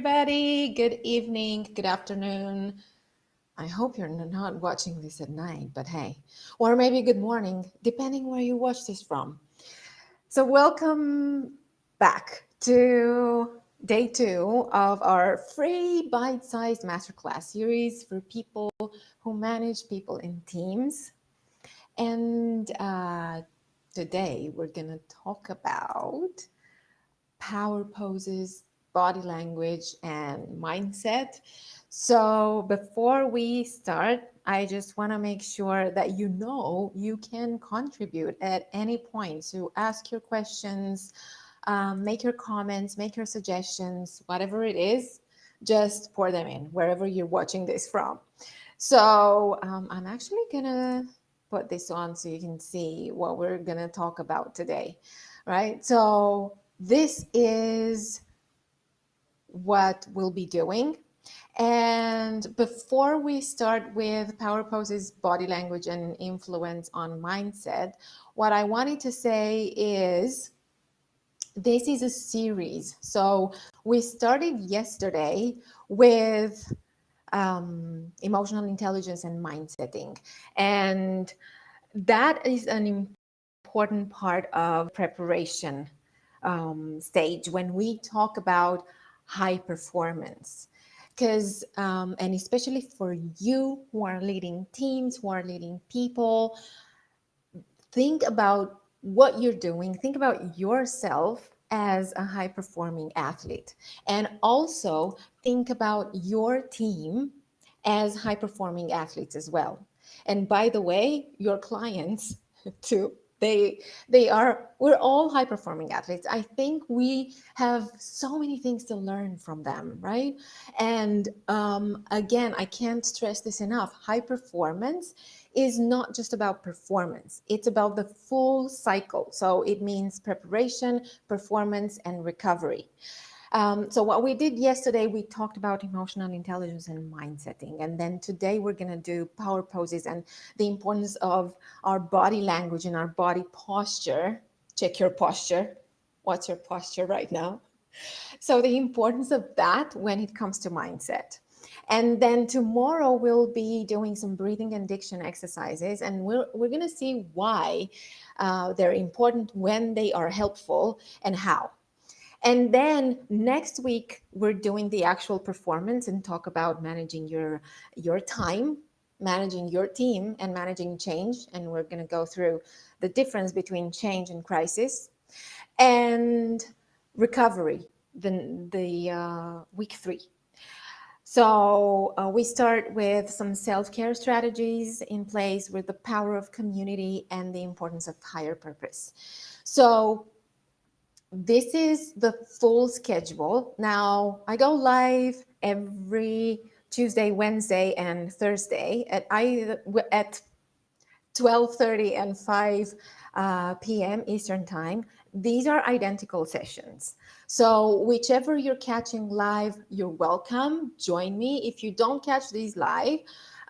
everybody. Good evening, good afternoon. I hope you're not watching this at night, but hey, or maybe good morning, depending where you watch this from. So, welcome back to day two of our free bite-sized masterclass series for people who manage people in teams. And today we're going to talk about power poses, body language, and mindset. So, before we start, I just want to make sure that you know you can contribute at any point. So, ask your questions, make your comments, make your suggestions, whatever it is, just pour them in wherever you're watching this from. So, I'm actually going to put this on so you can see what we're going to talk about today, right? So, this is what we'll be doing. And before we start with power poses, body language, and influence on mindset, what I wanted to say is this is a series. So we started yesterday with emotional intelligence and mindsetting. And that is an important part of preparation stage when we talk about high performance. Because, and especially for you who are leading teams, who are leading people, think about what you're doing, think about yourself as a high performing athlete, and also think about your team as high performing athletes as well. And by the way, your clients too, they are, we're all high performing athletes. I think we have so many things to learn from them, right? And again, I can't stress this enough. High performance is not just about performance, it's about the full cycle. So it means preparation, performance, and recovery. So what we did yesterday, we talked about emotional intelligence and mindsetting. And then today we're going to do power poses and the importance of our body language and our body posture. Check your posture. What's your posture right now? So the importance of that when it comes to mindset. And then tomorrow we'll be doing some breathing and diction exercises, and we're going to see why they're important, when they are helpful, and how. And then next week, we're doing the actual performance and talk about managing your time, managing your team, and managing change. And we're going to go through the difference between change and crisis and recovery, the week three. So we start with some self-care strategies in place with the power of community and the importance of higher purpose. So this is the full schedule. Now, I go live every Tuesday, Wednesday, and Thursday at 12:30 and 5 p.m. Eastern Time. These are identical sessions. So whichever you're catching live, you're welcome. Join me. If you don't catch these live,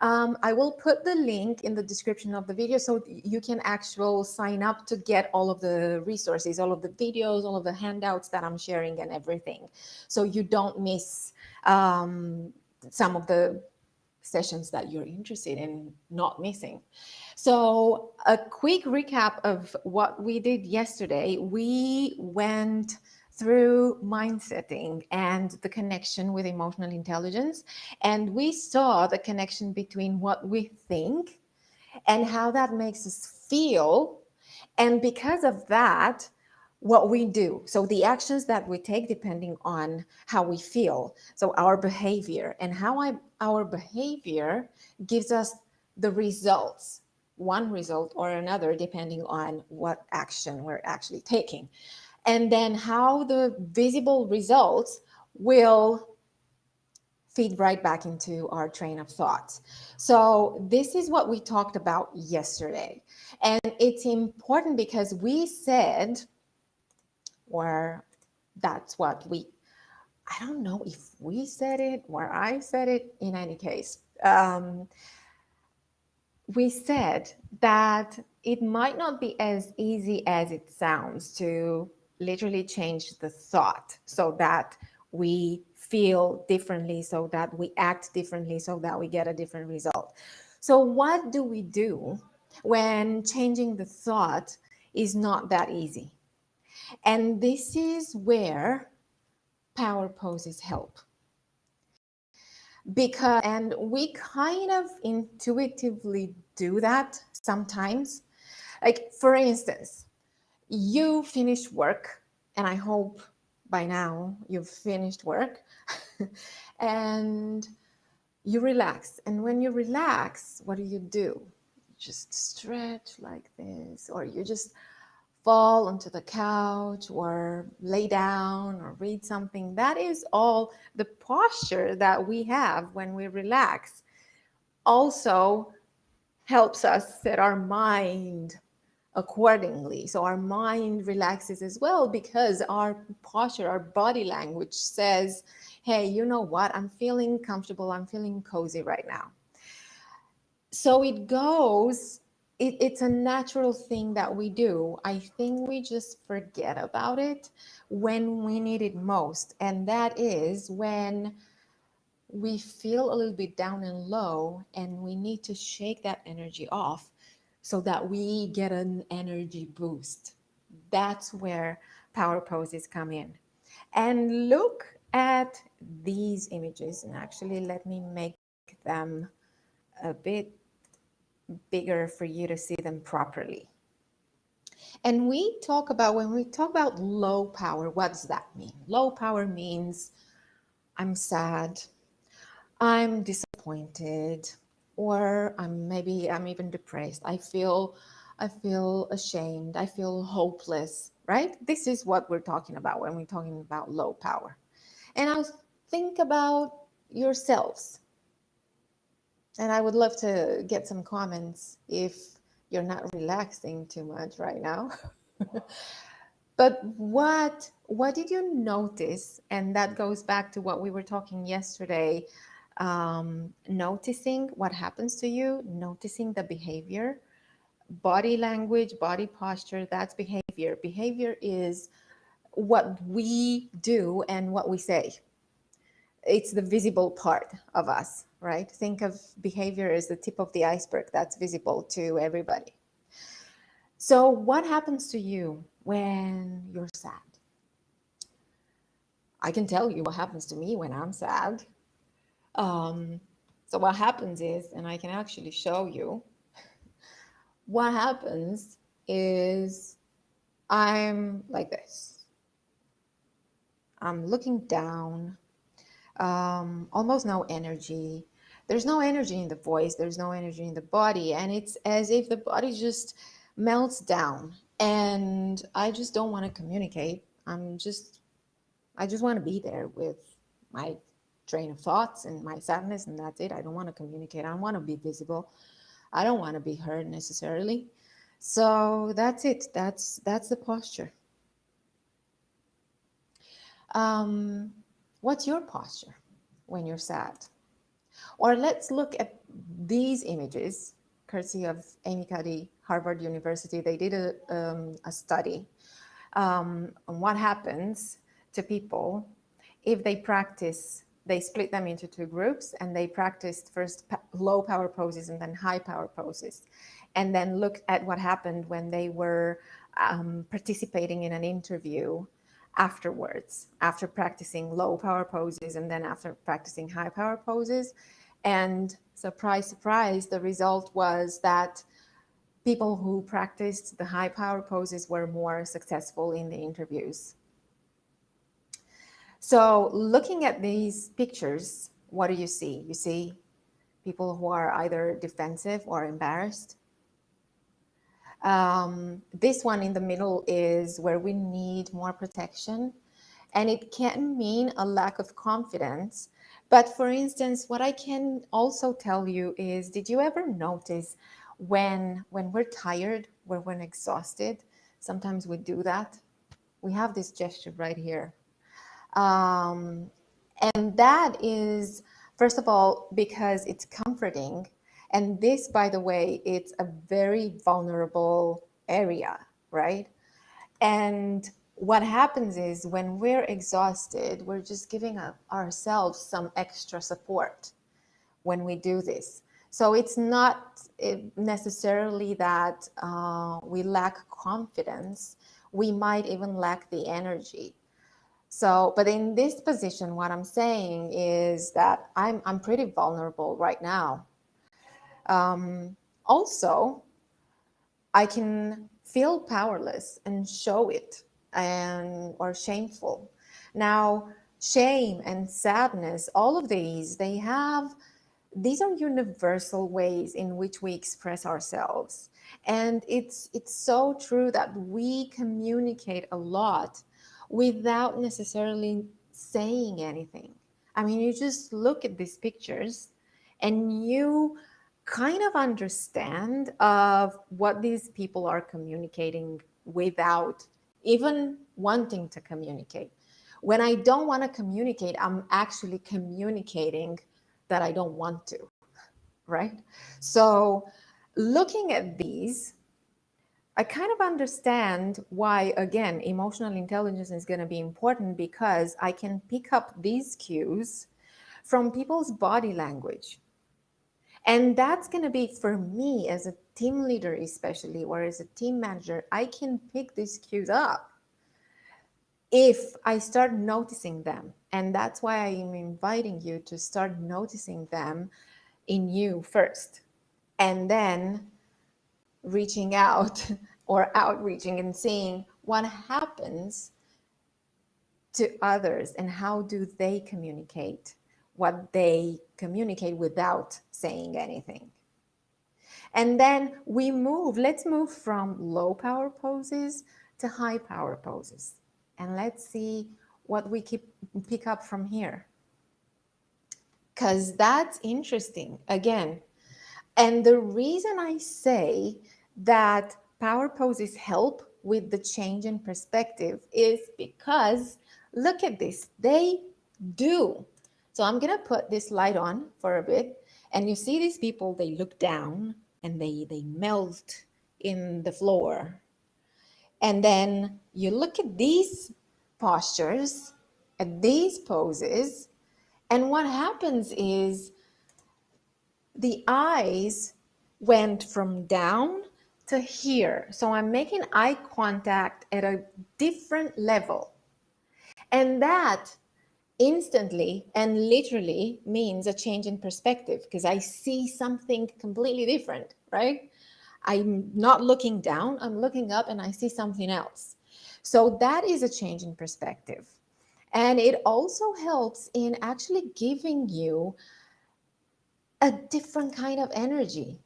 I will put the link in the description of the video so you can actually sign up to get all of the resources, all of the videos, all of the handouts that I'm sharing and everything. So you don't miss some of the sessions that you're interested in not missing. So a quick recap of what we did yesterday. We went through mindsetting and the connection with emotional intelligence. And we saw the connection between what we think and how that makes us feel. And because of that, what we do. So the actions that we take depending on how we feel. So our behavior and how our behavior gives us the results, one result or another, depending on what action we're actually taking. And then how the visible results will feed right back into our train of thought. So this is what we talked about yesterday. And it's important because we said, or that's what I don't know if we said it or I said it, in any case. We said that it might not be as easy as it sounds to literally change the thought so that we feel differently, so that we act differently, so that we get a different result. So what do we do when changing the thought is not that easy? And this is where power poses help. Because, and we kind of intuitively do that sometimes. Like, for instance, you finish work, and I hope by now you've finished work, and you relax. And when you relax, what do? You just stretch like this, or you just fall onto the couch, or lay down, or read something. That is all the posture that we have when we relax. Also helps us set our mind accordingly. So our mind relaxes as well, because our posture, our body language says, hey, you know what? I'm feeling comfortable. I'm feeling cozy right now. So it's a natural thing that we do. I think we just forget about it when we need it most. And that is when we feel a little bit down and low, and we need to shake that energy off so that we get an energy boost. That's where power poses come in. And look at these images, and actually let me make them a bit bigger for you to see them properly. And when we talk about low power, what does that mean? Low power means I'm sad, I'm disappointed, or I'm even depressed. I feel ashamed, I feel hopeless, right? This is what we're talking about when we're talking about low power. And now think about yourselves. And I would love to get some comments if you're not relaxing too much right now. But what did you notice? And that goes back to what we were talking yesterday. Noticing what happens to you, noticing the behavior, body language, body posture, that's behavior. Behavior is what we do and what we say. It's the visible part of us, right? Think of behavior as the tip of the iceberg that's visible to everybody. So what happens to you when you're sad? I can tell you what happens to me when I'm sad. So what happens is, and I can actually show you, what happens is I'm like this. I'm looking down, almost no energy. There's no energy in the voice, there's no energy in the body, and it's as if the body just melts down. And I just don't want to communicate. I just want to be there with my train of thoughts and my sadness, and that's it. I don't want to communicate. I don't want to be visible. I don't want to be heard necessarily. So that's it. That's the posture. What's your posture when you're sad? Or let's look at these images, courtesy of Amy Cuddy, Harvard University. They did a study on what happens to people if they split them into two groups, and they practiced first low power poses and then high power poses, and then looked at what happened when they were participating in an interview afterwards, after practicing low power poses and then after practicing high power poses. And surprise, surprise, the result was that people who practiced the high power poses were more successful in the interviews. So looking at these pictures, what do you see? You see people who are either defensive or embarrassed. This one in the middle is where we need more protection, and it can mean a lack of confidence. But for instance, what I can also tell you is, did you ever notice when we're tired, when we're exhausted, sometimes we do that? We have this gesture right here. And that is, first of all, because it's comforting. And this, by the way, it's a very vulnerable area, right? And what happens is when we're exhausted, we're just giving ourselves some extra support when we do this. So it's not necessarily that we lack confidence. We might even lack the energy. So, but in this position, what I'm saying is that I'm pretty vulnerable right now. Also, I can feel powerless and show it, and or shameful. Now, shame and sadness, all of these are universal ways in which we express ourselves. And it's so true that we communicate a lot without necessarily saying anything. I mean, you just look at these pictures and you kind of understand of what these people are communicating without even wanting to communicate. When I don't want to communicate, I'm actually communicating that I don't want to, right? So looking at these, I kind of understand why, again, emotional intelligence is going to be important, because I can pick up these cues from people's body language. And that's going to be, for me as a team leader, especially, or as a team manager, I can pick these cues up if I start noticing them. And that's why I am inviting you to start noticing them in you first, and then reaching out or outreaching and seeing what happens to others and how do they communicate what they communicate without saying anything. And then let's move from low power poses to high power poses. And let's see what we pick up from here. Because that's interesting, again. And the reason I say that power poses help with the change in perspective is because, look at this, they do. So I'm going to put this light on for a bit. And you see these people, they look down and they melt in the floor. And then you look at these postures, at these poses, and what happens is the eyes went from down to here. So I'm making eye contact at a different level. And that instantly and literally means a change in perspective, because I see something completely different, right? I'm not looking down, I'm looking up and I see something else. So that is a change in perspective. And it also helps in actually giving you a different kind of energy.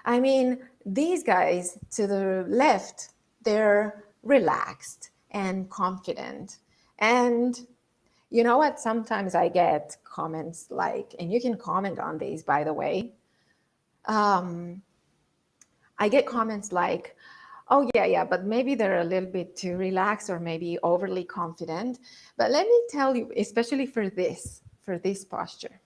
I mean, these guys to the left, they're relaxed and confident. And you know what? Sometimes I get comments like, and you can comment on these, by the way. I get comments like, oh, yeah, but maybe they're a little bit too relaxed or maybe overly confident. But let me tell you, especially for this posture.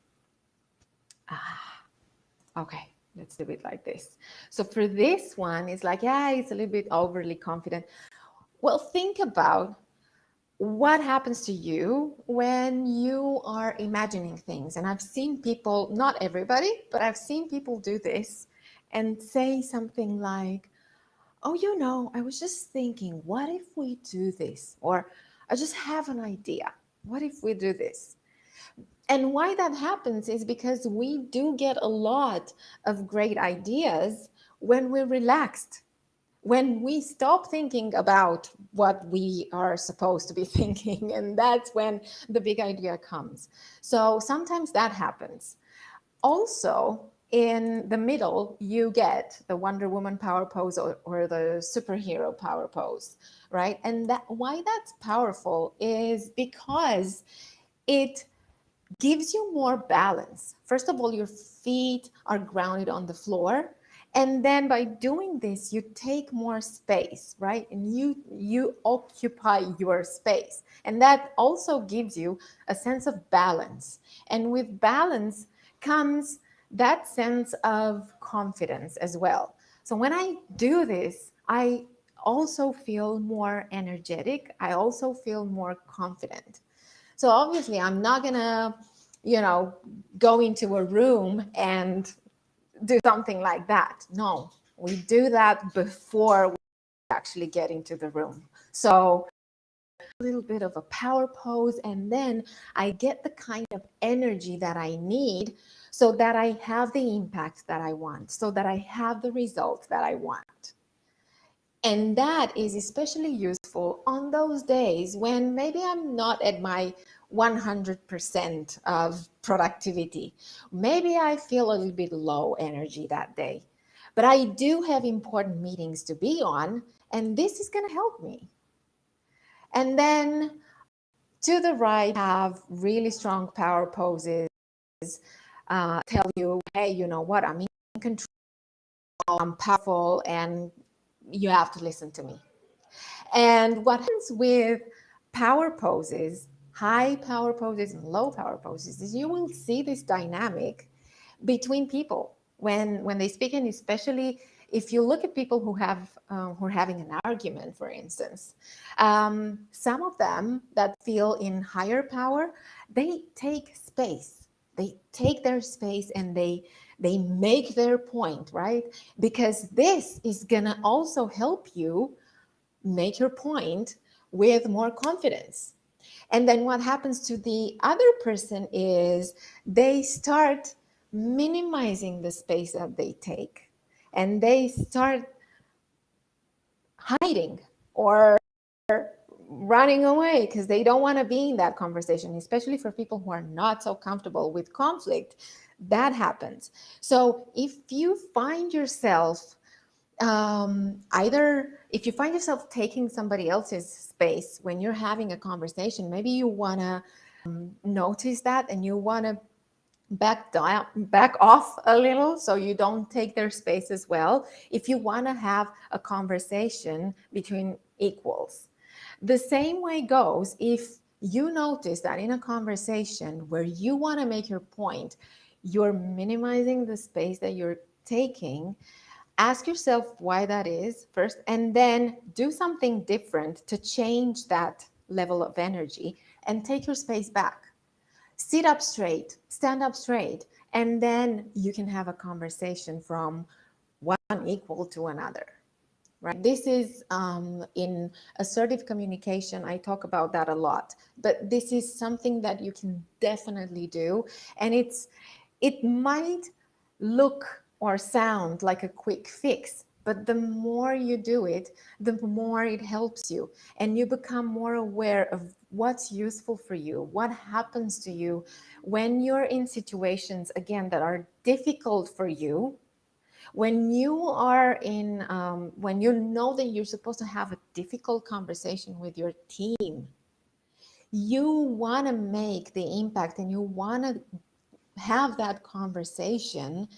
Okay, let's do it like this. So for this one, it's like, yeah, it's a little bit overly confident. Well, think about what happens to you when you are imagining things. And I've seen people, not everybody, but I've seen people do this and say something like, oh, I was just thinking, what if we do this? Or I just have an idea. What if we do this? And why that happens is because we do get a lot of great ideas when we're relaxed, when we stop thinking about what we are supposed to be thinking. And that's when the big idea comes. So sometimes that happens. Also, in the middle, you get the Wonder Woman power pose or the superhero power pose, right? And why that's powerful is because it gives you more balance. First of all, your feet are grounded on the floor. And then by doing this, you take more space, right? And you occupy your space. And that also gives you a sense of balance. And with balance comes that sense of confidence as well. So when I do this, I also feel more energetic. I also feel more confident. So obviously, I'm not gonna, go into a room and do something like that. No, we do that before we actually get into the room. So a little bit of a power pose, and then I get the kind of energy that I need so that I have the impact that I want, so that I have the results that I want. And that is especially useful on those days when maybe I'm not at my 100% of productivity. Maybe I feel a little bit low energy that day, but I do have important meetings to be on, and this is going to help me. And then to the right, have really strong power poses. Tell you, hey, you know what? I'm in control, I'm powerful, and you have to listen to me. And what happens with power poses, high power poses and low power poses, is you will see this dynamic between people when they speak, and especially if you look at people who are having an argument, for instance. Some of them that feel in higher power, they take space. They take their space and they make their point, right? Because this is gonna also help you make your point with more confidence. And then what happens to the other person is they start minimizing the space that they take, and they start hiding or running away because they don't want to be in that conversation, especially for people who are not so comfortable with conflict. That happens. So if you find yourself either if you find yourself taking somebody else's space when you're having a conversation, maybe you want to notice that, and you want to back off a little so you don't take their space as well, if you want to have a conversation between equals. The same way goes if you notice that in a conversation where you want to make your point, you're minimizing the space that you're taking. Ask yourself why that is first, and then do something different to change that level of energy and take your space back. Sit up straight, stand up straight, and then you can have a conversation from one equal to another. Right? This is in assertive communication. I talk about that a lot, but this is something that you can definitely do, and it might look or sound like a quick fix, but the more you do it, the more it helps you, and you become more aware of what's useful for you, what happens to you when you're in situations, again, that are difficult for you. When you are in, when you know that you're supposed to have a difficult conversation with your team, you want to make the impact and you want to have that conversation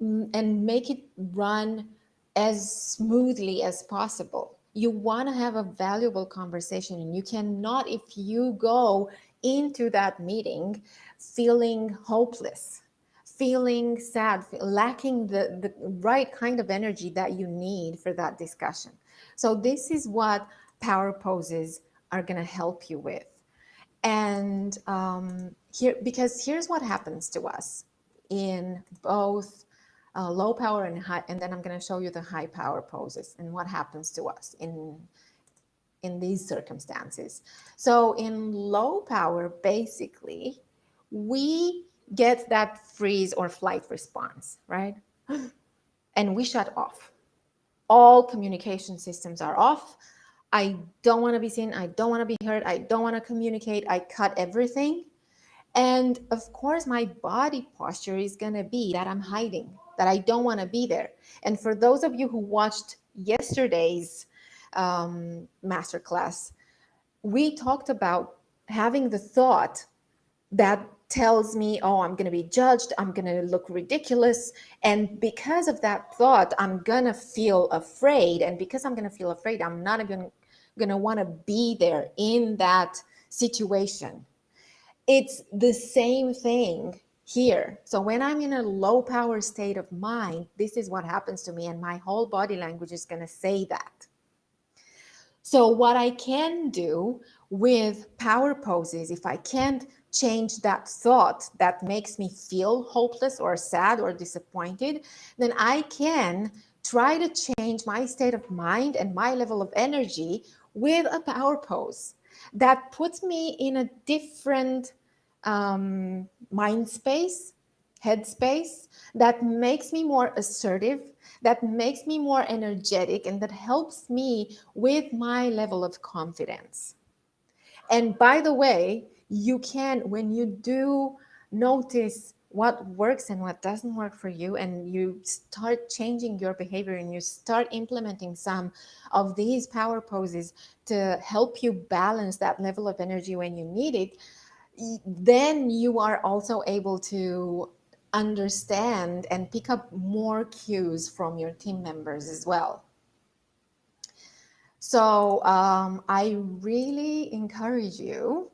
and make it run as smoothly as possible. You want to have a valuable conversation, and you cannot, if you go into that meeting feeling hopeless, feeling sad, lacking the right kind of energy that you need for that discussion. So this is what power poses are going to help you with. And because here's what happens to us in both low power and high, and then I'm going to show you the high power poses and what happens to us in these circumstances. So in low power, basically, we get that freeze or flight response, right? And we shut off. All communication systems are off. I don't want to be seen. I don't want to be heard. I don't want to communicate. I cut everything. And of course, my body posture is going to be that I'm hiding, that I don't want to be there. And for those of you who watched yesterday's masterclass, we talked about having the thought that tells me, oh, I'm going to be judged, I'm going to look ridiculous. And because of that thought, I'm going to feel afraid. And because I'm going to feel afraid, I'm not even going to want to be there in that situation. It's the same thing here. So when I'm in a low power state of mind, this is what happens to me, and my whole body language is going to say that. So what I can do with power poses, if I can't change that thought that makes me feel hopeless or sad or disappointed, then I can try to change my state of mind and my level of energy with a power pose that puts me in a different mind space, headspace, that makes me more assertive, that makes me more energetic, and that helps me with my level of confidence. And by the way, you can, when you do notice what works and what doesn't work for you, and you start changing your behavior and you start implementing some of these power poses to help you balance that level of energy when you need it, then you are also able to understand and pick up more cues from your team members as well. So I really encourage you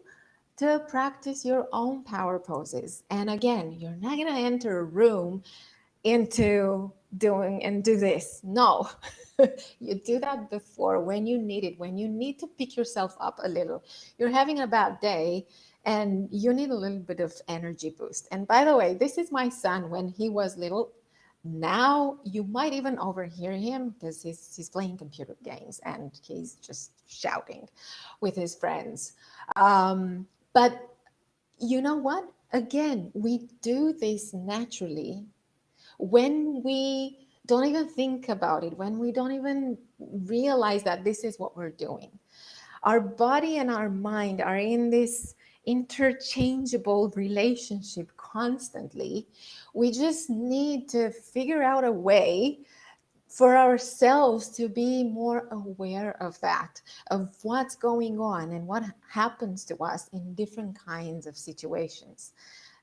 to practice your own power poses. And again, you're not going to enter a room into doing and do this. No, you do that before, when you need it, when you need to pick yourself up a little. You're having a bad day and you need a little bit of energy boost. And by the way, this is my son when he was little. Now you might even overhear him because he's playing computer games and he's just shouting with his friends. But you know what? Again, we do this naturally when we don't even think about it, when we don't even realize that this is what we're doing. Our body and our mind are in this interchangeable relationship constantly. We just need to figure out a way for ourselves to be more aware of that, of what's going on and what happens to us in different kinds of situations.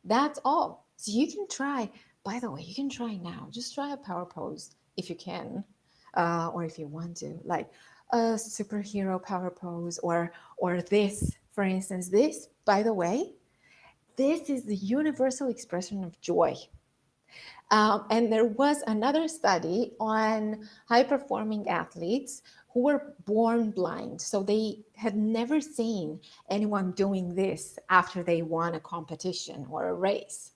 That's all. So you can try, by the way, you can try now. Just try a power pose if you can, or if you want to, like a superhero power pose, or this, for instance. This, by the way, this is the universal expression of joy. And there was another study on high performing athletes who were born blind. So they had never seen anyone doing this after they won a competition or a race.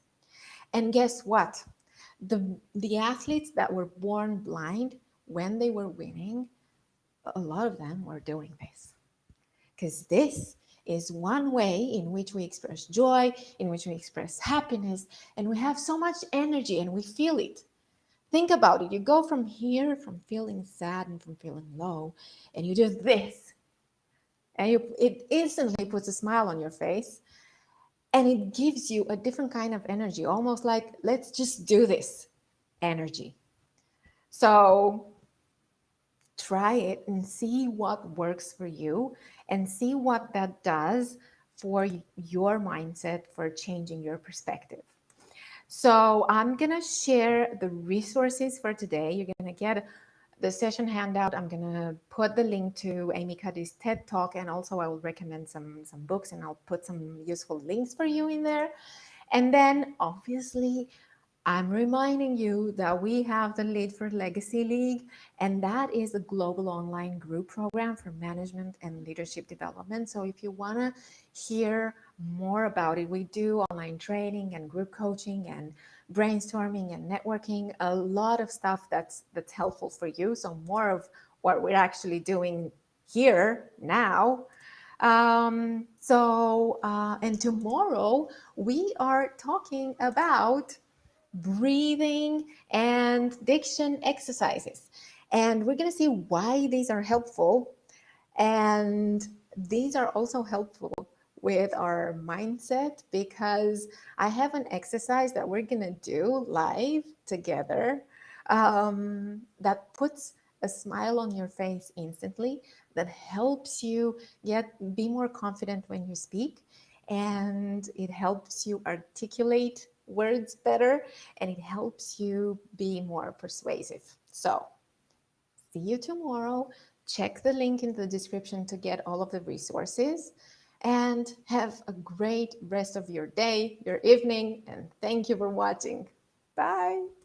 And guess what? The athletes that were born blind, when they were winning, a lot of them were doing this. Because this is one way in which we express joy, in which we express happiness, and we have so much energy and we feel it. Think about it. You go from here, from feeling sad and from feeling low, and you do this. And it instantly puts a smile on your face, and it gives you a different kind of energy, almost like, let's just do this energy. So try it and see what works for you and see what that does for your mindset, for changing your perspective. So I'm going to share the resources for today. You're going to get the session handout. I'm going to put the link to Amy Cuddy's TED Talk, and also I will recommend some books, and I'll put some useful links for you in there. And then obviously, I'm reminding you that we have the Lead for Legacy League, and that is a global online group program for management and leadership development. So if you want to hear more about it, we do online training and group coaching and brainstorming and networking, a lot of stuff that's helpful for you. So more of what we're actually doing here now. And tomorrow we are talking about breathing and diction exercises. And we're going to see why these are helpful. And these are also helpful with our mindset, because I have an exercise that we're going to do live together that puts a smile on your face instantly, that helps you be more confident when you speak, and it helps you articulate words better, and it helps you be more persuasive. So see you tomorrow. Check the link in the description to get all of the resources. and have a great rest of your day, your evening, and thank you for watching. Bye.